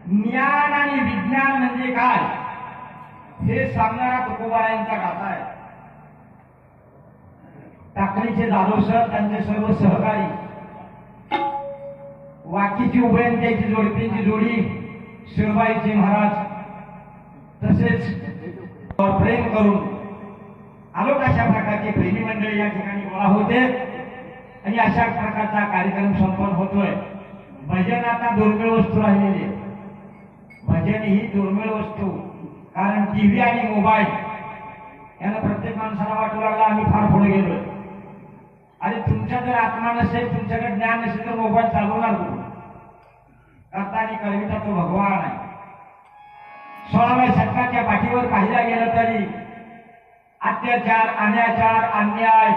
ज्ञान आणि विज्ञान म्हणजे काय हे सांगणारा तुकोबारायांचा गाथा आहे. टाकळीचे जाधव सर, त्यांचे सर्व सहकारी, वाकीची उभयंत्याची जोडपींची जोडी, शिरबाईचे महाराज, तसेच प्रेम करून आलोक अशा प्रकारची प्रेमी मंडळी या ठिकाणी गोळा होते आणि अशा प्रकारचा कार्यक्रम संपन्न होतोय. भजन आता दुर्मिळ वस्तू राहिलेली आहे. भजन ही दुर्मिळ वस्तू, कारण टीव्ही आणि मोबाईल यांना प्रत्येक माणसाला वाटू लागला आम्ही फार पुढे गेलोय. अरे तुमच्या जर आत्मा नसेल, तुमच्याकडे ज्ञान नसेल तर मोबाईल चालवणार कोण? करता आणि कळविता तो भगवान आहे. 16व्या शतकाच्या पाठीवर पाहिला गेलं तरी अत्याचार, अनाचार, अन्याय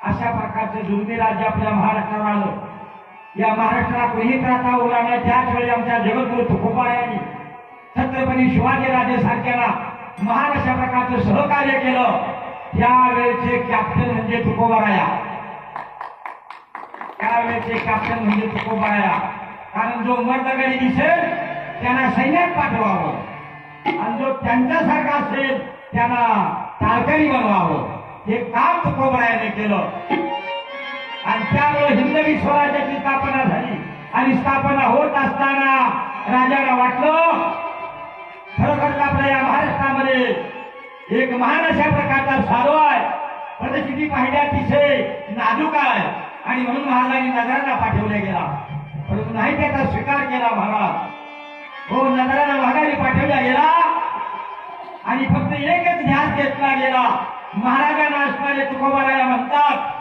अशा प्रकारचे जुलमी राज्य आपल्या महाराष्ट्रावर आलं. या महाराष्ट्राला कोणी त्राता उरला नाही. त्याच वेळी आमच्या जगद्गुरु तुकोबारायांनी छत्रपती शिवाजीराजे सारख्याला महान अशा प्रकारचं सहकार्य केलं. त्यावेळेचे कॅप्टन म्हणजे तुकोबाराया. त्यावेळेचे कॅप्टन म्हणजे तुकोबाराया. कारण जो मर्दगडी दिसेल त्यांना सैन्यात पाठवावं आणि जो त्यांच्यासारखा असेल त्यांना तालकरी बनवावं. हे काम तुकोबारायाने केलं आणि त्यामुळे हिंदवी स्वराज्याची स्थापना झाली. आणि स्थापना होत असताना राजाला वाटलं खरोखरच आपल्या या महाराष्ट्रामध्ये एक महान अशा प्रकारचा साधू आहे, परिस्थिती पाहिल्या अतिशय नाजूक आहे आणि म्हणून महाराजांनी नगराला पाठवला गेला. परंतु नाही त्याचा स्वीकार केला महाराज. हो, नगराला माघारी पाठवला गेला आणि फक्त एकच ध्यास घेतला गेला. महाराजांना असणारे तुकोबाराया म्हणतात